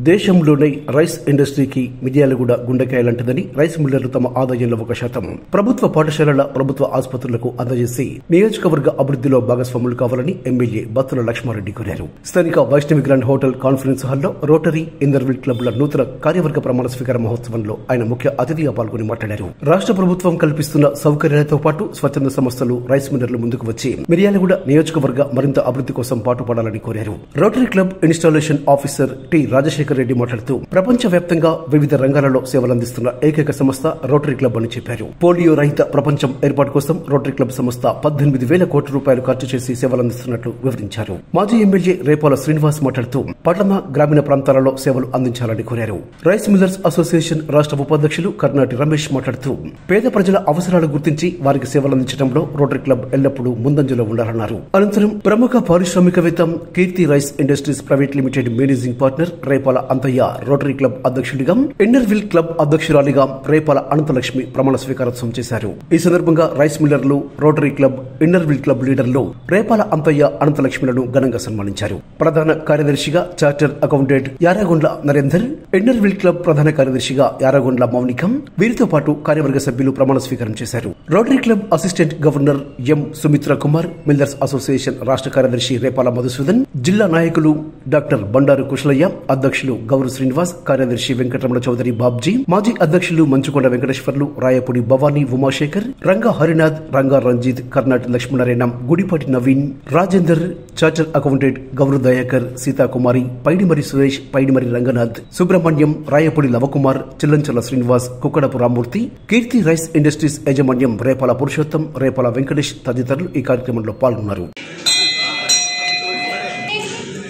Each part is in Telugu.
దేశంలోనే రైస్ ఇండస్ట్రీకి మిర్యాలగూడ గుండెకాయలంటదని రైస్ మిల్లర్లు తమ ఆదాయంలో 1% ప్రభుత్వ పాఠశాలల ప్రభుత్వ ఆసుపత్రులకు అందజేసి నియోజకవర్గ అభివృద్ధిలో భాగస్వాములు కావాలని ఎమ్మెల్యే బత్తుల లక్ష్మారెడ్డి కోరారు. స్థానిక వైష్ణవి గ్రాండ్ హోటల్ కాన్ఫరెన్స్ హాల్లో రోటరీ ఇందర్విల్ క్లబ్ల నూతన కార్యవర్గ ప్రమాణ స్వీకార మహోత్సవంలో ఆయన ముఖ్య అతిథిగా పాల్గొని మాట్లాడారు. రాష్ట్ర ప్రభుత్వం కల్పిస్తున్న సౌకర్యాలతో పాటు స్వచ్ఛంద సంస్థలు రైస్ మిల్లర్లు ముందుకు వచ్చి మిర్యాలగూడ నియోజకవర్గ మరింత అభివృద్ధి కోసం పాటుపడాలని కోరారు. Rotary club installation officer T Rajasekhar Reddy మాట్లాడుతూ ప్రపంచవ్యాప్తంగా వివిధ రంగాలలో సేవలందిస్తున్న ఏకైక సంస్థ రోటరీ క్లబ్ అని చెప్పారు. పోలియో రహిత ప్రపంచం ఏర్పాటు కోసం రోటరీ క్లబ్ సంస్థ 18,000 కోట్ల రూపాయలు ఖర్చు చేసి సేవలందిస్తున్నట్లు వివరించారు. మాజీ ఎమ్మెల్యే రేపాల శ్రీనివాస్ మాట్లాడుతూ పట్టణ గ్రామీణ ప్రాంతాలలో సేవలు అందించాలని కోరారు. రైస్ మిల్లర్స్ అసోసియేషన్ రాష్ట్ర ఉపాధ్యక్షులు కర్నాటి రమేష్ మాట్లాడుతూ పేద ప్రజల అవసరాలు గుర్తించి వారికి సేవలందించడంలో రోటరీ క్లబ్ ఎల్లప్పుడూ ముందంజలో ఉండాలన్నారు. అనంతరం ప్రముఖ పారిశ్రామికవేత్త Keerthi rice industries private limited managing partner Repala Anthaiah rotary club అధ్యక్షుడిగా, ఇన్నర్విల్ క్లబ్ అధ్యక్షురాలిగా రేపాల అనంతలక్ష్మి ప్రమాణ స్వీకారోత్సవం చేశారు. ఈ సందర్భంగా రైస్ మిల్లర్లు, రోటరీ క్లబ్, ఇన్నర్విల్ క్లబ్ లీడర్లు రేపాల అంతయ్య, అనంతలక్ష్మిలను ఘనంగా సన్మానించారు. ప్రధాన కార్యదర్శిగా charter accountant Yaragondla Narender, inner wheel club ప్రధాన కార్యదర్శిగా యారాగొండ్ల మౌనికం, వీరితో పాటు కార్యవర్గ సభ్యులు ప్రమాణ స్వీకారం చేశారు. రోటరీ క్లబ్ అసిస్టెంట్ గవర్నర్ ఎం సుమిత్ర కుమార్, మిల్లర్స్ అసోసియేషన్ రాష్ట్ర కార్యదర్శి రేపాల మధుసూదన్, జిల్లా నాయకులు డాక్టర్ బండారు కుశలయ్య, అధ్యక్షులు గౌరు శ్రీనివాస్, కార్యదర్శి వెంకటరమణ చౌదరి బాబ్జీ, మాజీ అధ్యక్షులు మంచుకొండ వెంకటేశ్వర్లు, రాయపూడి భవానీ ఉమాశేఖర్, రంగా హరినాథ్, రంగా రంజిత్, కర్నాటి లక్ష్మీనారాయణ, గుడిపాటి నవీన్, రాజేందర్, చార్టర్ అకౌంటెంట్ గౌరు దయాకర్, సీతాకుమారి, పైడిమరి సురేష్, పైడిమరి రంగనాథ్, సుబ్రహ్మణ్యం, రాయపూడి లవకుమార్, చిల్లంచల శ్రీనివాస్, కుక్కడపు రామ్మూర్తి, కీర్తి రైస్ ఇండస్ట్రీస్ యాజమాన్యం రేపాల పురుషోత్తం, రేపాల వెంకటేష్ తదితరులు ఈ కార్యక్రమంలో పాల్గొన్నారు.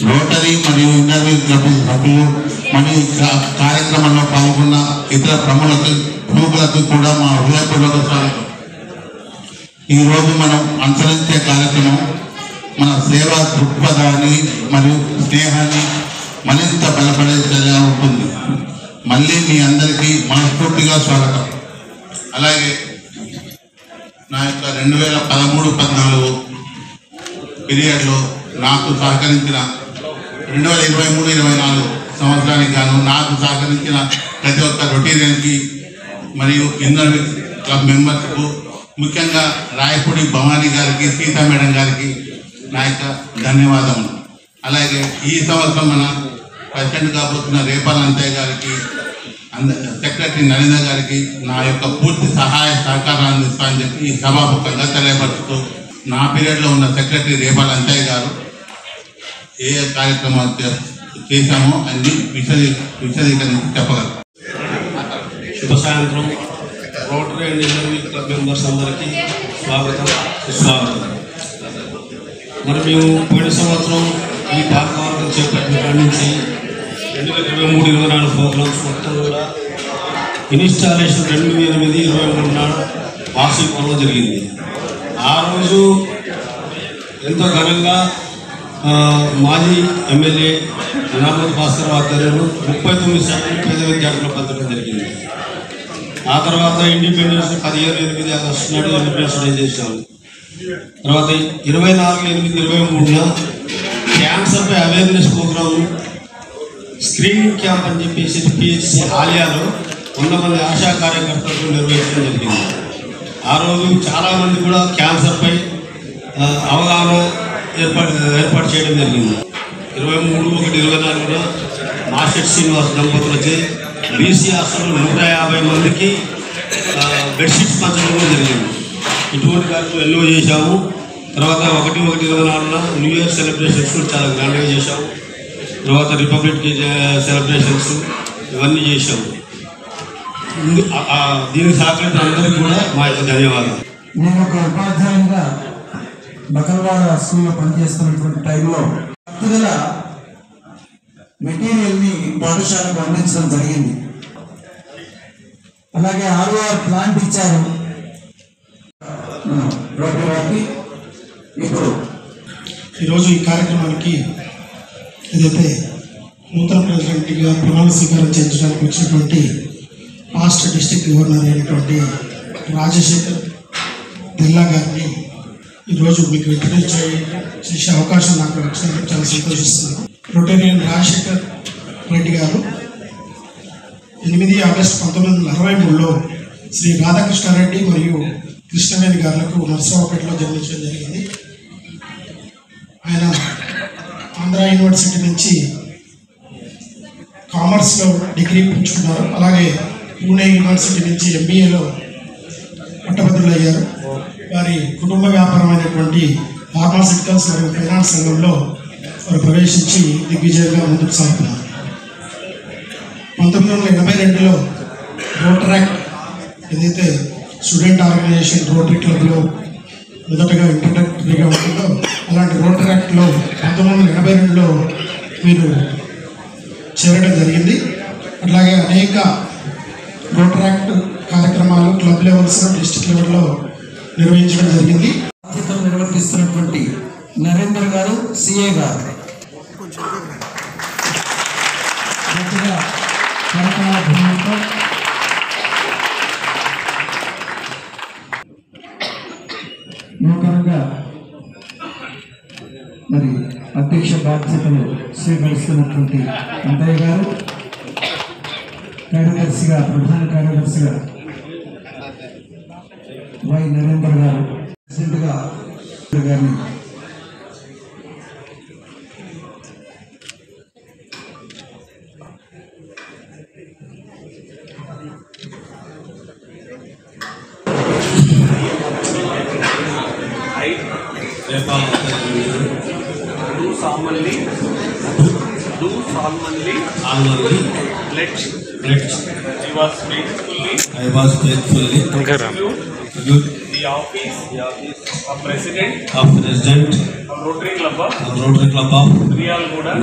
రోటరీ మరియు ఇంటర్వ్యూ క్లబ్ సభ్యులు మరియు కార్యక్రమంలో పాల్గొన్న ఇతర ప్రముఖులకు కూడా మా హృదయపూర్వక స్వాగతం. ఈరోజు మనం అనుసరించే కార్యక్రమం మన సేవా దృక్పథాన్ని మరియు స్నేహాన్ని మరింత బలపడేలా ఉంటుంది. మళ్ళీ మీ అందరికీ మనస్ఫూర్తిగా స్వాగతం. అలాగే నా యొక్క 2013-14 పీరియడ్లో నాకు సహకరించిన 2023-24 సంవత్సరానికి గాను నాకు సహకరించిన ప్రతి ఒక్క రొటీరియన్కి మరియు ఇన్నర్ క్లబ్ మెంబర్స్కు, ముఖ్యంగా రాయపూడి భవానీ గారికి, సీతా మేడం గారికి నా యొక్క ధన్యవాదములు. అలాగే ఈ సంవత్సరం మన ప్రెసిడెంట్ కాబోతున్న రేపాల అంతయ్య గారికి, సెక్రటరీ నరేంద్ర గారికి నా యొక్క పూర్తి సహాయ సహకారాన్ని అందిస్తానని చెప్పి ఈ సభాముఖంగా తెలియపరుస్తూ, నా పీరియడ్లో ఉన్న సెక్రటరీ రేపాల అంతయ్య గారు ఏ కార్యక్రమాలు చేశామో అన్ని విశదీకరించి చెప్పగలరు. శుభ సాయంత్రం. Rotary and interview club members అందరికీ స్వాగతం, సుస్వాగతం. మరి మేము పోయిన సంవత్సరం ఈ కార్యక్రమం చేపట్టిన నుంచి 2023-24 ప్రోగ్రామ్స్ మొత్తం కూడా ఇన్స్టాలేషన్ 2008-23 నాడు వార్షికంలో జరిగింది. ఆ రోజు ఎంతో ఘనంగా మాజీ ఎమ్మెల్యే నామూరి భాస్కర్ ఆధ్వర్యంలో 39 శాతం పేద విద్యార్థులు పంచడం జరిగింది. ఆ తర్వాత ఇండిపెండెన్స్ 15/8 ఆగస్టు నాడు ఇండిపెండెన్స్ డే చేశాము. తర్వాత 24/8-23 క్యాన్సర్పై అవేర్నెస్ ప్రోగ్రాము, స్క్రీనింగ్ క్యాంప్ అని చెప్పేసి పిహెచ్సి ఆలయాలో 100 మంది ఆశా కార్యకర్తలు నిర్వహించడం జరిగింది. ఆ రోజు చాలామంది కూడా క్యాన్సర్పై అవగాహన ఏర్పాటు చేయడం జరిగింది. 23/1-24 మాస్టర్ శ్రీనివాస్ దంపతులు వచ్చి బీసీ హాస్టల్లో 150 మందికి బెడ్షీట్స్ పంచడం జరిగింది. ఇటువంటి కార్యక్రమం ఎన్నో చేశాము. తర్వాత 1/1-24 న్యూ ఇయర్ సెలబ్రేషన్స్ చాలా గ్రాండ్గా చేశాము. తర్వాత రిపబ్లిక్ డే సెలబ్రేషన్స్ ఇవన్నీ చేశాము. దీనికి సహకరించిన అందరికీ కూడా మా యొక్క ధన్యవాదాలు. నేను ఒక ఉపాధ్యాయునిగా బకల్వాడ స్కూల్లో పనిచేస్తున్నటువంటి టైంలో గల మెటీరియల్ని పాఠశాలకు అందించడం జరిగింది. అలాగే ROR ప్లాంట్ ఇచ్చారు రోటరీ వారికి. ఇప్పుడు ఈరోజు ఈ కార్యక్రమానికి ఏదైతే నూతన ప్రెసిడెంట్గా ప్రమాణ స్వీకారం చేయించడానికి వచ్చినటువంటి పాస్ట్ డిస్ట్రిక్ట్ గవర్నర్ అయినటువంటి రాజశేఖర్ దిల్లా గారిని ఈరోజు మీకు ఇంట్రడ్యూస్ చేసే అవకాశం నాకు వచ్చినందుకు చాలా సంతోషిస్తున్నాను. రొటేరియన్ రాజశేఖర్ రెడ్డి గారు 8 ఆగస్టు 1963లో శ్రీ రాధాకృష్ణారెడ్డి మరియు కృష్ణవేణి గారులకు నర్సరావుపేటలో జన్మించడం జరిగింది. ఆయన ఆంధ్ర యూనివర్సిటీ నుంచి కామర్స్లో డిగ్రీ పుచ్చుకున్నారు. అలాగే పూణే యూనివర్సిటీ నుంచి MBAలో పట్టభద్రులయ్యారు. వారి కుటుంబ వ్యాపారమైనటువంటి ఫార్మాసిటికల్స్ మరియు ఫైనాన్స్ రంగంలో వారు ప్రవేశించి దిగ్విజయంగా ముందుకు సాగుతున్నారు. 1982లో రోటరాక్ట్ ఏదైతే స్టూడెంట్ ఆర్గనైజేషన్ రోటరీ క్లబ్లో మొదటగా ఇంట్రడక్టరీగా ఉంటుందో అలాంటి రోటరాక్ట్లో 1982లో వీరు చేరడం జరిగింది. అట్లాగే అనేక రోటరాక్ట్ కార్యక్రమాలు క్లబ్ లెవెల్స్లో డిస్ట్రిక్ట్ లెవెల్లో నిర్వహించడం జరిగింది. బాధ్యతలు నిర్వర్తిస్తున్నటువంటి నరేందర్ గారు CA గారు నూతనంగా మరి అధ్యక్ష బాధ్యతలు స్వీకరిస్తున్నటువంటి అంతయ్య గారు, కార్యదర్శిగా ప్రధాన కార్యదర్శిగా వై నరేందర్ గారు, ప్రెసిడెంట్గా గారిని do solemnly pledge I was faithfully execute the office of President of Rotary Club of Miryalaguda,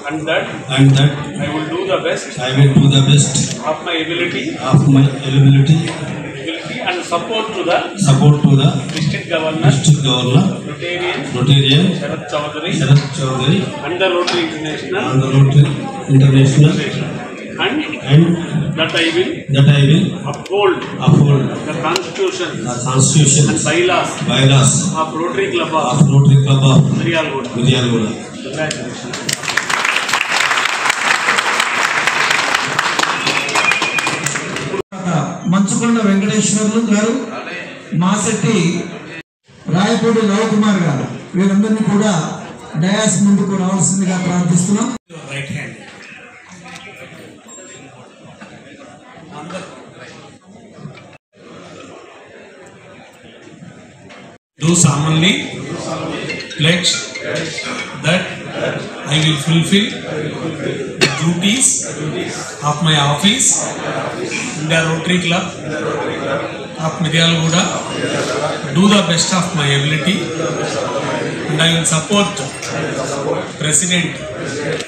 and that I will do the best of my ability and support to the district governor Rotarian Sharat Chaudhary and the Rotary International and that I will uphold the constitution and bylaws of Rotary Club of Miryalaguda. Congratulations. మంచుకొండ వెంకటేశ్వర్లు గారు, మాసెట్టి రాయపూడి లవకుమార్ గారు, వీరందరినీ కూడా డయాస్ ముందుకు రావాల్సిందిగా ప్రార్థిస్తున్నాం. Right hand. Do solemnly pledge that I will fulfill the duties of my office in the Rotary Club of Miryalaguda, do the best of my ability, and I will support President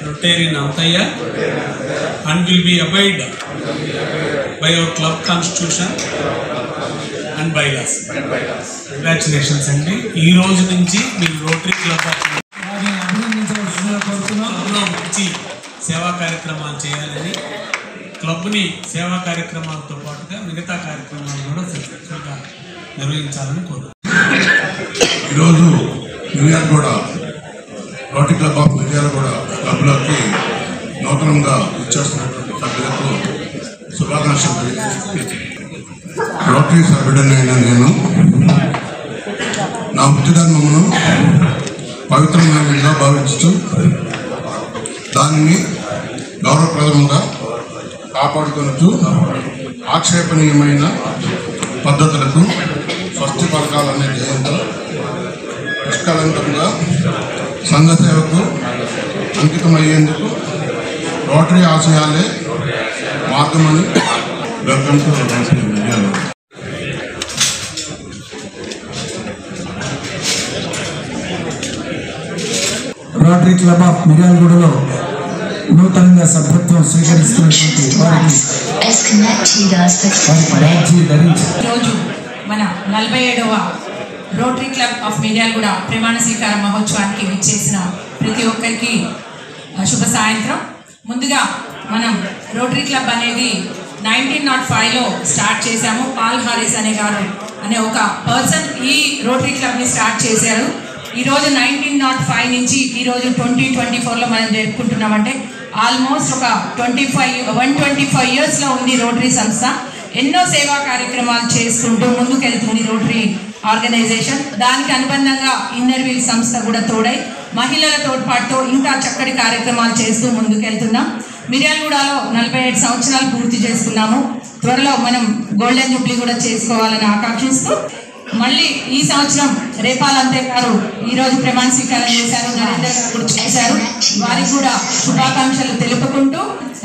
Rotarian Antaya and will be abide by our club constitution and bylaws. Congratulations అండి. ఈ రోజు నుంచి మీరు రోటరీ క్లబ్ మంచి సేవా కార్యక్రమాలు చేయాలని, క్లబ్ని సేవా కార్యక్రమాలతో పాటుగా మిగతా కార్యక్రమాలు కూడా సక్సెస్ఫుల్గా నిర్వహించాలని కోరుతున్నాను. ఈరోజు Miryalaguda rotary club of Miryalaguda క్లబ్లోకి నూతనంగా ఇచ్చేస్తున్నటువంటి సభ్యులకు శుభాకాంక్షలు తెలియజేస్తున్నాను. రోటరీ సభ్యుడనైన నేను నా వృత్తిధర్మమును పవిత్రమైనదిగా భావిస్తూ దానిని గౌరవప్రదంగా కాపాడుకుంటూ ఆక్షేపణీయమైన పద్ధతులకు స్వస్తి పలకాలనే ధ్యేయంతో నిష్కలంకంగా సంఘ సేవకు అంకితమయ్యేందుకు రోటరీ ఆశయాలే మార్గమని welcome to Miryalaguda. Rotary club of మిర్యాలగూడలో నూతనంగా సభ్యత్వం స్వీకరిస్తున్నటువంటి వారికి బ్యాడ్జీ ధరించి ఈరోజు మన 47వ రోటరీ క్లబ్ ఆఫ్ మిర్యాలగూడ ప్రమాణ స్వీకార మహోత్సవానికి విచ్చేసిన ప్రతి ఒక్కరికి శుభ సాయంత్రం. ముందుగా మనం రోటరీ క్లబ్ అనేది 1905లో స్టార్ట్ చేశాము. పాల్ హారిస్ అనే ఒక పర్సన్ ఈ రోటరీ క్లబ్ని స్టార్ట్ చేశారు. ఈరోజు 1905 నుంచి ఈరోజు 2024లో మనం జరుపుకుంటున్నామంటే ఆల్మోస్ట్ ఒక 125 ఇయర్స్లో ఉంది రోటరీ సంస్థ. ఎన్నో సేవా కార్యక్రమాలు చేసుకుంటూ ముందుకెళ్తుంది రోటరీ ఆర్గనైజేషన్. దానికి అనుబంధంగా ఇన్నర్ వీల్ సంస్థ కూడా తోడై మహిళల తోడ్పాటుతో ఇంకా చక్కటి కార్యక్రమాలు చేస్తూ ముందుకెళ్తున్నాం. మిర్యాలగూడలో 47 సంవత్సరాలు పూర్తి చేసుకున్నాము. త్వరలో మనం గోల్డెన్ జూబ్లీ కూడా చేసుకోవాలని ఆకాంక్షిస్తూ మళ్ళీ ఈ సంవత్సరం రేపాల్ అంతే గారు ఈరోజు ప్రమాణ స్వీకారం చేశారు, నరేందర్ గారు కూడా చేశారు. వారికి కూడా శుభాకాంక్షలు తెలుపుకుంటూ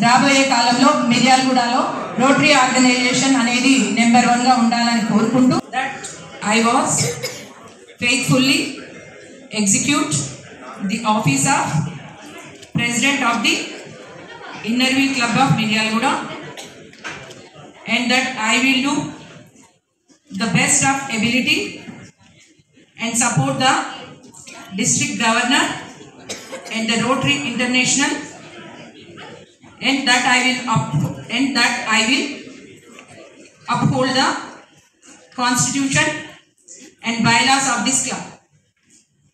రాబోయే కాలంలో మిర్యాలగూడలో రోటరీ ఆర్గనైజేషన్ అనేది నెంబర్ 1గా ఉండాలని కోరుకుంటూ that I was faithfully execute the office of president of the inner wheel club of Miryalaguda and that I will do the best of ability and support the district governor and the Rotary International, and that I will uphold the constitution and bylaws of this club.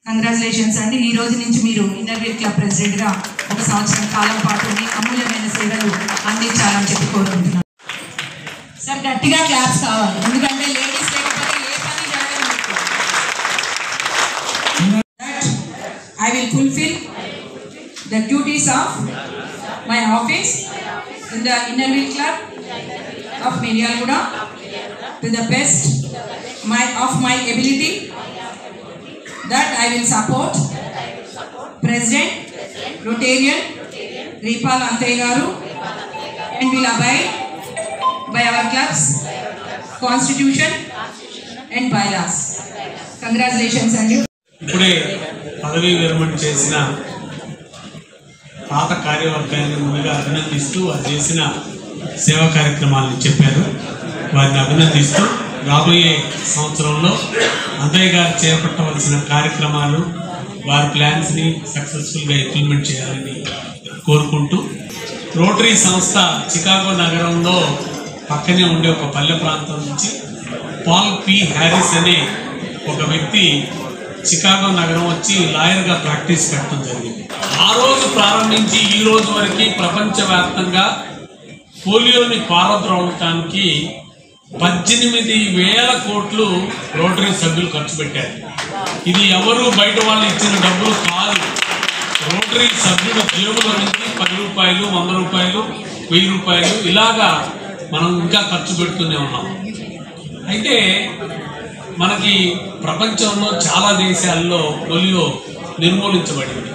Congratulations అండి. ఈ రోజు నుంచి మీరు ఇన్నర్ వీల్ క్లబ్ ప్రెసిడెంట్గా 1 సంవత్సరం కాలం పాటు మీ అమూల్యమైన సేవలు అందించాలని చెప్పి కోరుకుంటున్నాను. సార్ గట్టిగా క్లాప్స్ కావాలి, ఎందుకంటే లేడీస్ లేకపోతే ఏ పని జరగదు. I will fulfill the duties of my office in the Inner Wheel Club of Miryalguda to the best of my ability, that I will support President Rotarian Repal Ante garu and will abide by our club's constitution and bylaws. Congratulations and you. ఇప్పుడే పదవీ విరమణ చేసిన పాత కార్యవర్గాన్ని ముందుగా అభినందిస్తూ వారు చేసిన సేవా కార్యక్రమాలను చెప్పారు. వారిని అభినందిస్తూ రాబోయే సంవత్సరంలో అంతయ్య గారు చేపట్టవలసిన కార్యక్రమాలు వారి ప్లాన్స్ని సక్సెస్ఫుల్గా ఇంప్లిమెంట్ చేయాలని కోరుకుంటూ, రోటరీ సంస్థ చికాగో నగరంలో పక్కనే ఉండే ఒక పల్లె ప్రాంతం నుంచి పాల్ పి హ్యారిస్ అనే ఒక వ్యక్తి చికాగో నగరం వచ్చి లాయర్గా ప్రాక్టీస్ పెట్టడం జరిగింది. ఆ రోజు ప్రారంభించి ఈ రోజు వరకు ప్రపంచవ్యాప్తంగా పోలియోని పారద్రోలటానికి 18,000 కోట్లు రోటరీ సభ్యులు ఖర్చు పెట్టారు. ఇది ఎవరు బయట వాళ్ళు ఇచ్చిన డబ్బులు కాదు. రోటరీ సభ్యుడు జేబులో నుంచి 10 రూపాయలు, 100 రూపాయలు, 1000 రూపాయలు ఇలాగా మనం ఇంకా ఖర్చు పెడుతూనే ఉన్నాం. అయితే మనకి ప్రపంచంలో చాలా దేశాల్లో పోలియో నిర్మూలించబడింది.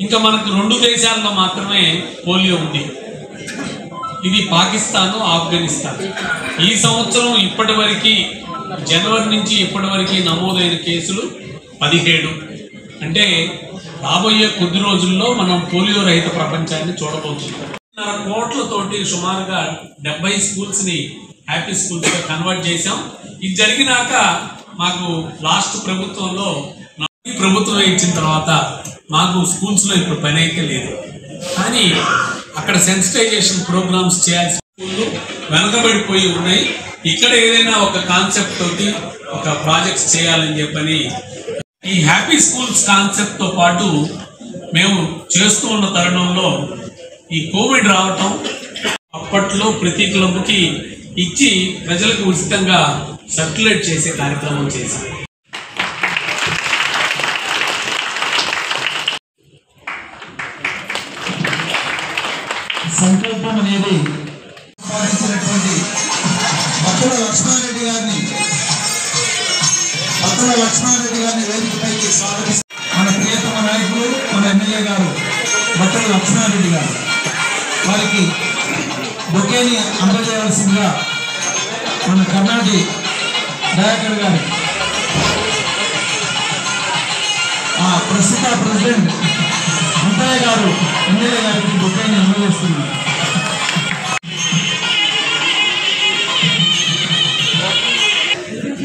ఇంకా మనకు 2 దేశాల్లో మాత్రమే పోలియో ఉంది. ఇది పాకిస్తాన్, ఆఫ్ఘనిస్తాన్. ఈ సంవత్సరం ఇప్పటి వరకు జనవరి నుంచి ఇప్పటి వరకు నమోదైన కేసులు 17. అంటే రాబోయే కొద్ది రోజుల్లో మనం పోలియో రహిత ప్రపంచాన్ని చూడబోతున్నాం. 1.5 కోట్లతోటి సుమారుగా 70 స్కూల్స్ని హ్యాపీ స్కూల్స్గా కన్వర్ట్ చేశాం. ఇది జరిగినాక మాకు లాస్ట్ ప్రభుత్వంలో ఈ ప్రభుత్వం ఇచ్చిన తర్వాత మాకు స్కూల్స్లో ఇప్పుడు పని అయితే లేదు. కానీ అక్కడ సెన్సిటైజేషన్ ప్రోగ్రామ్స్ చేయాల్సిన స్కూళ్ళు వెనకబడిపోయి ఉన్నాయి. ఇక్కడ ఏదైనా ఒక కాన్సెప్ట్ తోటి ఒక ప్రాజెక్ట్స్ చేయాలని చెప్పని ఈ హ్యాపీ స్కూల్స్ కాన్సెప్ట్తో పాటు మేము చేస్తూ ఉన్న తరుణంలో ఈ కోవిడ్ రావటం, అప్పట్లో ప్రతి క్లబ్కి ఇచ్చి ప్రజలకు ఉచితంగా సర్క్యులేట్ చేసే కార్యక్రమం చేశాం. సంకల్పం అనేది పాటించినటువంటి బత్తుల లక్ష్మారెడ్డి గారిని వేదికపైకి స్వాగతిస్తారు. మన ప్రియతమ నాయకులు, మన ఎమ్మెల్యే గారు బత్తుల లక్ష్మారెడ్డి గారు వారికి బొకేని అందజేయవలసిందిగా మన కర్ణాటక డైరెక్టర్ గారు, ప్రస్తుత ప్రెసిడెంట్ అంతయ్య గారు ఎమ్మెల్యే గారికి బొకేని అందజేస్తున్నారు.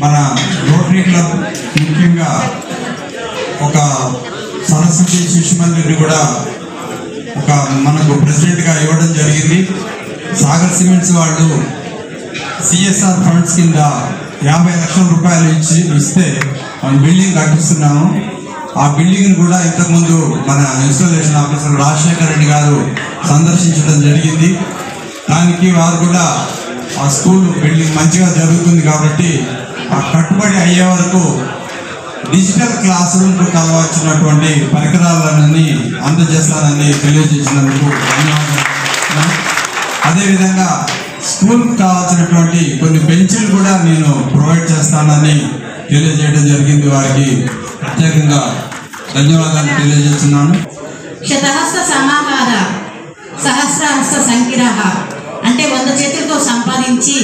మన రోటరీ క్లబ్ ముఖ్యంగా ఒక సరస్వతి శిశు మందిర్ని కూడా ఒక మనకు ప్రెసిడెంట్గా ఇవ్వడం జరిగింది. సాగర్ సిమెంట్స్ వాళ్ళు సిఎస్ఆర్ ఫండ్స్ కింద 50 లక్షల రూపాయలు ఇస్తే మనం బిల్డింగ్ కట్టిస్తున్నాము. ఆ బిల్డింగ్ కూడా ఇంతకుముందు మన ఇన్స్టాలేషన్ ఆఫీసర్ రాజశేఖర్ రెడ్డి గారు సందర్శించడం జరిగింది. దానికి వారు కూడా ఆ స్కూల్ బిల్డింగ్ మంచిగా జరుగుతుంది కాబట్టి ఆ కట్టుబడి అయ్యే వరకు డిజిటల్ క్లాస్ రూమ్కు కావాల్సినటువంటి పరికరాలన్నీ అందజేస్తానని తెలియజేసినందుకు ధన్యవాదాలు. అదేవిధంగా స్కూల్కి కావాల్సినటువంటి కొన్ని బెంచ్లు కూడా నేను ప్రొవైడ్ చేస్తానని తెలియజేయడం జరిగింది. వారికి ప్రత్యేకంగా ధన్యవాదాలు తెలియజేస్తున్నాను. శతహస్త సమాహార సహస్రహస్త సంకిరహ అంటే 100 చేతులతో సంపాదించి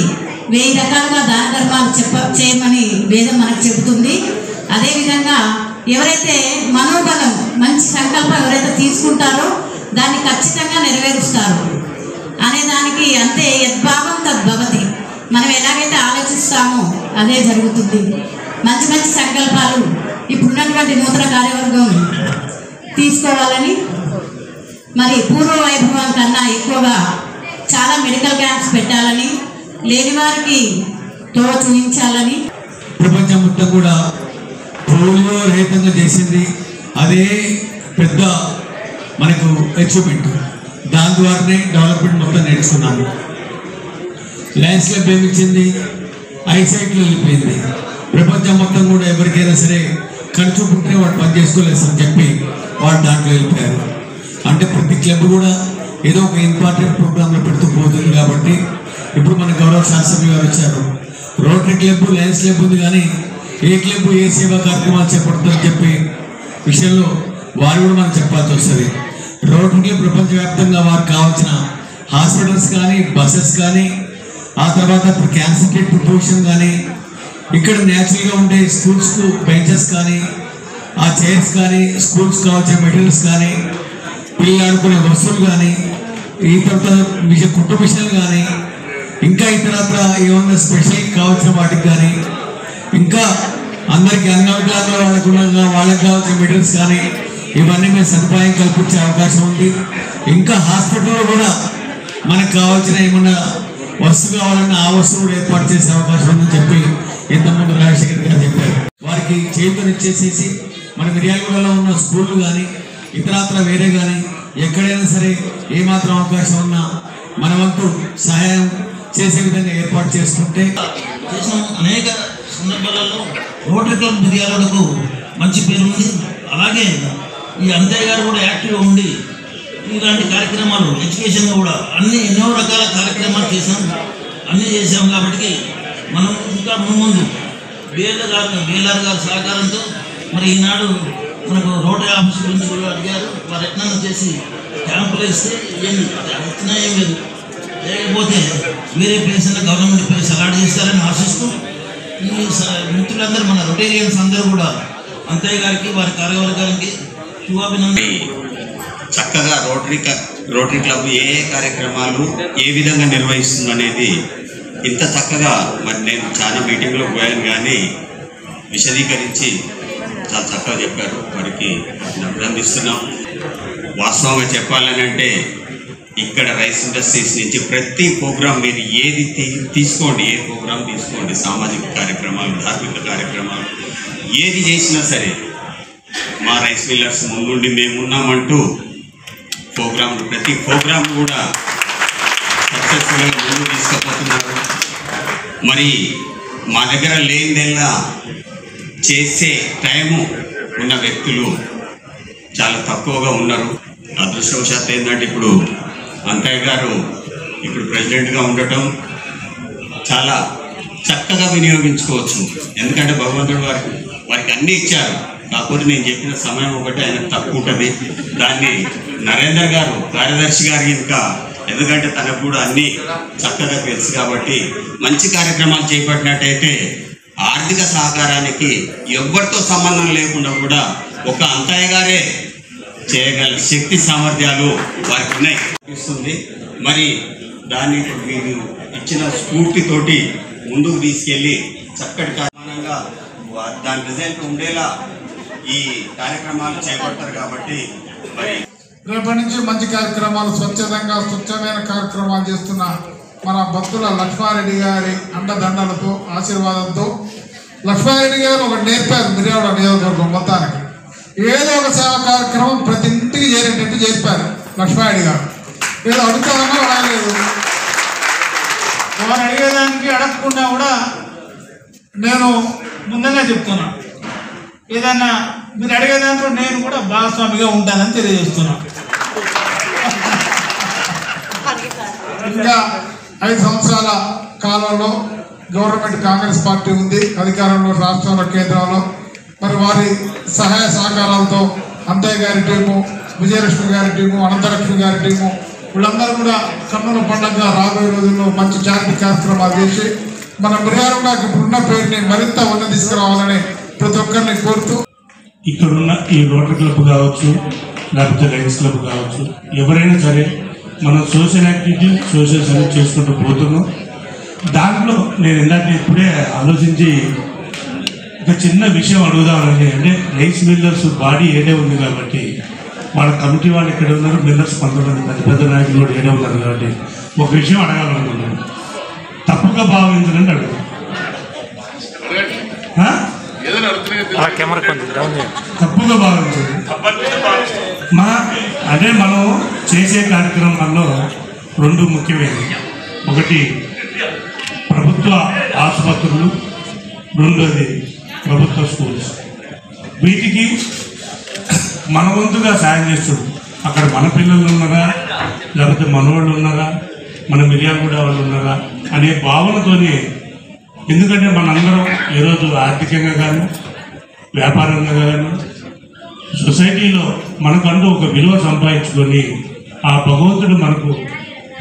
1000 రకాలుగా దాన ధర్మాలు చేయమని వేదం మనకు చెబుతుంది. అదేవిధంగా ఎవరైతే మనోబలం మంచి సంకల్పం ఎవరైతే తీసుకుంటారో దాన్ని ఖచ్చితంగా నెరవేరుస్తారు అనే దానికి అంతే యద్భావం తద్భవతి. మనం ఎలాగైతే ఆలోచిస్తామో అదే జరుగుతుంది. మంచి మంచి సంకల్పాలు ఇప్పుడున్నటువంటి నూతన కార్యవర్గం తీసుకోవాలని, మరి పూర్వ వైభవం కన్నా ఎక్కువగా చాలా మెడికల్ క్యాంప్స్ పెట్టాలని, లేని వారికి తోవ చూపించాలని. ప్రపంచం మొత్తం కూడా పోలియో రహితంగా చేసింది. అదే పెద్ద మనకు అచీవ్మెంట్. దాని ద్వారానే డెవలప్మెంట్ మొత్తం నేర్చుకున్నాము. ల్యాండ్ స్లాబ్ ఏమిచ్చింది, ఐసైట్లో వెళ్ళిపోయింది. ప్రపంచం మొత్తం కూడా ఎవరికైనా సరే ఖర్చు పుట్టిన వాడు పని చేసుకోలేదు అని చెప్పి వాడు దాంట్లో వెళ్ళిపోయారు. అంటే ప్రతి క్లబ్ కూడా ఏదో ఒక ఇంపార్టెంట్ ప్రోగ్రాంలో పెడుతూ పోతుంది. కాబట్టి ఇప్పుడు మన గౌరవ శాస్త్రి గారు వచ్చారు. రోటరీ క్లబ్, లయన్స్ క్లబ్ ఉంది, కానీ ఏ క్లబ్ ఏ సేవా కార్యక్రమాలు చేపడుతుందని చెప్పి విషయంలో వారు కూడా మనం చెప్పాల్సి వస్తుంది. రోటరీ క్లబ్ ప్రపంచవ్యాప్తంగా వారికి కావాల్సిన హాస్పిటల్స్ కానీ, బస్సెస్ కానీ, ఆ తర్వాత ఇప్పుడు క్యాన్సర్ కిట్ ప్రపోజిషన్ కానీ, ఇక్కడ న్యాచురల్గా ఉండే స్కూల్స్కు బెంచెస్ కానీ, ఆ చైర్స్ కానీ, స్కూల్స్ కావాల్సిన మెటీరియల్స్ కానీ, పిల్లలు ఆడుకునే వస్తువులు కానీ, ఈ తర్వాత కుట్టు మిషన్లు కానీ, ఇంకా ఇతరత్ర ఏమన్నా స్పెషల్ కావాల్సిన వాటికి కానీ, ఇంకా అందరికీ అంగవికలాంగుల వాళ్ళకి కావాల్సిన మెటీరియల్స్ కానీ ఇవన్నీ మేము సదుపాయం కల్పించే అవకాశం ఉంది. ఇంకా హాస్పిటల్లో కూడా మనకు కావాల్సిన ఏమన్నా వస్తువు కావాలన్నా ఆ వస్తువు కూడా ఏర్పాటు చేసే అవకాశం ఉందని చెప్పి ఇంతకుముందు రాజశేఖర్ గారు చెప్పారు. వారికి చేతునిచ్చేసేసి మన మిర్యాలగూడలో ఉన్న స్కూళ్ళు కానీ, ఇతరత్ర వేరే కానీ ఎక్కడైనా సరే ఏమాత్రం అవకాశం ఉన్నా మన వంతు సహాయం చేసే విధంగా ఏర్పాటు చేసుకుంటే అనేక సందర్భాలలో రోటరీ క్లబ్ మిర్యాలగూడకు మంచి పేరు ఉంది. అలాగే ఈ అంతయ్య గారు కూడా యాక్టివ్గా ఉండి ఇలాంటి కార్యక్రమాలు ఎడ్యుకేషన్గా కూడా ఎన్నో రకాల కార్యక్రమాలు చేసాం, అన్నీ చేసాం. కాబట్టి మనం ఇంకా ముందు బిఎల్ఆర్ గారి సహకారంతో మరి ఈనాడు మనకు రోటరీ ఆఫీస్ గురించి కూడా అడిగారు. వారు యత్నం చేసి క్యాంపులు ఇస్తే ఏమి ఇచ్చినా ఏం లేదు, లేకపోతే వేరే ప్లేస్ అయినా గవర్నమెంట్ ప్లేస్ అలాట్ చేస్తారని ఆశిస్తూ ఈ మిత్రులందరూ మన రొటేరియన్స్ అందరూ కూడా అంతయ్య గారికి వారి కార్యవర్గానికి శుభాభినందనలు. చక్కగా రోటరీ క్లబ్ ఏ కార్యక్రమాలు ఏ విధంగా నిర్వహిస్తుంది అనేది ఇంత చక్కగా మరి నేను చాలా మీటింగ్లో పోయాను కానీ విశదీకరించి చాలా చక్కగా చెప్పారు. వారికి అభినందిస్తున్నాం. వాస్తవంగా చెప్పాలని అంటే ఇక్కడ రైస్ ఇండస్ట్రీస్ నుంచి ప్రతి ప్రోగ్రాం మీరు ఏది తీసుకోండి, ఏ ప్రోగ్రాం తీసుకోండి, సామాజిక కార్యక్రమాలు, ధార్మిక కార్యక్రమాలు ఏది చేసినా సరే మా రైస్ మిల్లర్స్ ముందుండి మేమున్నామంటూ ప్రోగ్రాంలు ప్రతి ప్రోగ్రాం కూడా సక్సెస్ఫుల్గా ముందు తీసుకుపోతున్నారు. మరి మా దగ్గర లేనిదల్లా చేసే టైము ఉన్న వ్యక్తులు చాలా తక్కువగా ఉన్నారు. అదృష్టవశాత్తు ఏంటంటే ఇప్పుడు అంతయ్య గారు ఇప్పుడు ప్రెసిడెంట్గా ఉండటం చాలా చక్కగా వినియోగించుకోవచ్చు. ఎందుకంటే భగవంతుడు వారికి అన్నీ ఇచ్చారు. కాకపోతే నేను చెప్పిన సమయం ఒకటి ఆయనకు తక్కువ ఉంటుంది. దాన్ని నరేందర్ గారు కార్యదర్శి గారికి ఇంకా ఎందుకంటే తనకు కూడా అన్నీ చక్కగా తెలుసు కాబట్టి మంచి కార్యక్రమాలు చేపట్టినట్టయితే ఆర్థిక సహకారానికి ఎవరితో సంబంధం లేకుండా కూడా ఒక అంతయ్య గారే చేయగల శక్తి సామర్థ్యాలు వారికి ఉన్నాయి. మరి దాన్ని మీరు ఇచ్చిన స్ఫూర్తితోటి ముందుకు తీసుకెళ్ళి చక్కటి కారణంగా దాని రిజల్ట్ ఉండేలా ఈ కార్యక్రమాలు చేపడతారు. కాబట్టి మరి రేపటి నుంచి మంచి కార్యక్రమాలు స్వచ్ఛమైన కార్యక్రమాలు చేస్తున్న మన భక్తుల లక్ష్మారెడ్డి గారి అండదండలతో ఆశీర్వాదంతో లక్ష్మారెడ్డి గారు ఒక నేర్పారు మిర్యాలగూడ నియోజకవర్గం మొత్తానికి. ఏదో ఒక సేవా కార్యక్రమం ప్రతి ఇంటికి చేరేటట్టు చేశారు లక్ష్మారెడ్డి గారు. ఏదో అడుగుతామన్నా అడగలేదు. వారు అడిగేదానికి అడగకుండా కూడా నేను ముందుగా చెప్తున్నా, ఏదన్నా మీరు అడిగే దాంట్లో నేను కూడా భాగస్వామిగా ఉంటానని తెలియజేస్తున్నా. ఇంకా 5 సంవత్సరాల కాలంలో గవర్నమెంట్ కాంగ్రెస్ పార్టీ ఉంది అధికారంలో, రాష్ట్రంలో, కేంద్రంలో. మరి వారి సహాయ సహకారాలతో అంతయ్య గారి టీము, విజయలక్ష్మి గారి టీము, అనంతలక్ష్మి గారి టీము వీళ్ళందరూ కూడా కన్నుల పండుగ రాబోయే రోజుల్లో మంచి చారిటీ కార్యక్రమాలు చేసి మన మిర్యాలగూడకి ఇప్పుడున్న పేరుని మరింత ఉన్న తీసుకురావాలని ప్రతి ఒక్కరిని కోరుతూ, ఇక్కడున్న ఈ రోటరీ క్లబ్ కావచ్చు, లేకపోతే లయన్స్ క్లబ్ కావచ్చు, ఎవరైనా సరే మనం సోషల్ యాక్టివిటీ, సోషల్ సర్వీస్ చేసుకుంటూ పోతున్నాం. దాంట్లో నేను ఇప్పుడే ఆలోచించి ఒక చిన్న విషయం అడుగుదామని, అంటే రైస్ మిల్లర్స్ బాడీ ఏడే ఉంది కాబట్టి వాళ్ళ కమిటీ వాళ్ళు ఇక్కడ ఉన్నారు, మిల్లర్స్ 19 పెద్ద పెద్ద నాయకులు కూడా ఏడే ఉన్నారు కాబట్టి ఒక విషయం అడగాలనుకుంటున్నాను. తప్పుగా భావించనండి అడుగు తప్పుగా భావించండి. అదే మనం చేసే కార్యక్రమాల్లో 2 ముఖ్యమైనవి. ఒకటి ప్రభుత్వ ఆసుపత్రులు, రెండోది ప్రభుత్వ స్కూల్స్. వీటికి మన వంతుగా సాయం చేస్తుంది. అక్కడ మన పిల్లలు ఉన్నారా, లేకపోతే మనవాళ్ళు ఉన్నారా, మన మిర్యాలగూడ వాళ్ళు ఉన్నారా అనే భావనతోనే. ఎందుకంటే మనందరం ఈరోజు ఆర్థికంగా కానీ, వ్యాపారంగా కానీ, సొసైటీలో మనకంటూ ఒక విలువ సంపాదించుకొని ఆ భగవంతుడు మనకు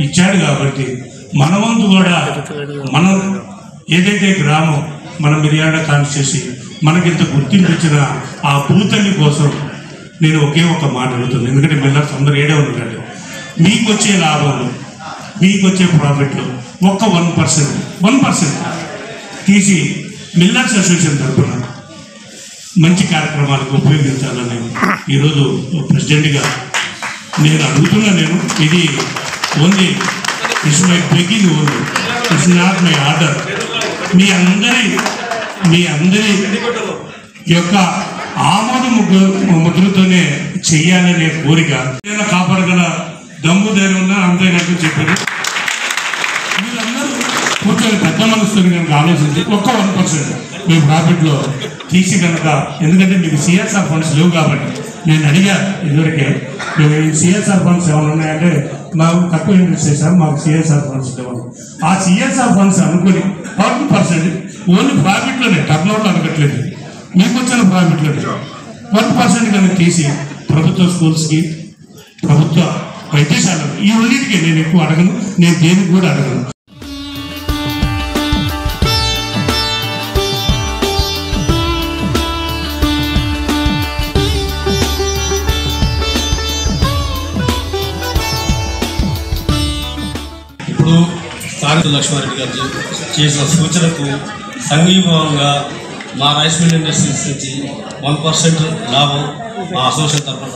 ఇచ్చాడు కాబట్టి మన వంతు కూడా మనం ఏదైతే గ్రామం మన మిర్యాలగూడ కాన్స్టిట్యూన్సీ మనకింత గుర్తింపు ఇచ్చిన ఆ భూతల్లి కోసం నేను ఒకే ఒక మాట అడుగుతున్నాను. ఎందుకంటే మిల్లర్స్ అందరూ ఏడే ఉన్నారు. మీకు వచ్చే లాభంలో, మీకు వచ్చే ప్రాఫిట్లో ఒక్క 1% తీసి మిల్లర్స్ అసోసియేషన్ తరఫున మంచి కార్యక్రమాలకు ఉపయోగించాలని ఈరోజు ప్రెసిడెంట్గా నేను అడుగుతున్నా. ఇది only it's my begging, only it's not my order. మీ అందరి యొక్క ఆమోద ముద్రతోనే చెయ్యాలనే కోరిక, కాపాడగల దమ్ము ధైర్యం ఉందా అంతేనట్టు చెప్పారు. మీరందరూ కూర్చొని పెద్ద మనసుతో కనుక ఆలోచించి ఒక్క 1% మీ ప్రాఫిట్లో తీసి కనుక, ఎందుకంటే మీకు సిఎస్ఆర్ ఫండ్స్ లేవు కాబట్టి నేను అడిగా ఇదివరకే, సిఎస్ఆర్ ఫండ్స్ ఏమైనా ఉన్నాయంటే మాకు తక్కువ ఇన్వెస్ట్ చేశారు, మాకు సిఎస్ఆర్ ఫండ్స్ లేవు. ఆ సిఎస్ఆర్ ఫండ్స్ అనుకుని 1% ఓన్లీ ప్రాఫిట్లోనే, టర్నోవర్లో అనగట్లేదు, మీకు వచ్చిన ప్రాఫిట్లోనే 1% కనుక తీసి ప్రభుత్వ స్కూల్స్కి, ప్రభుత్వ వైద్యశాలకు, ఈ రెండింటికి నేను ఎక్కువ అడగను, నేను దేనికి కూడా అడగను. ఇప్పుడు స్థానిక లక్ష్మారెడ్డి గారు చేసిన సూచనకు సంఘీభావంగా మా రైస్ మిల్ ఇండస్ట్రీస్ నుంచి 1% లాభం మా అసోసియేషన్ తరఫున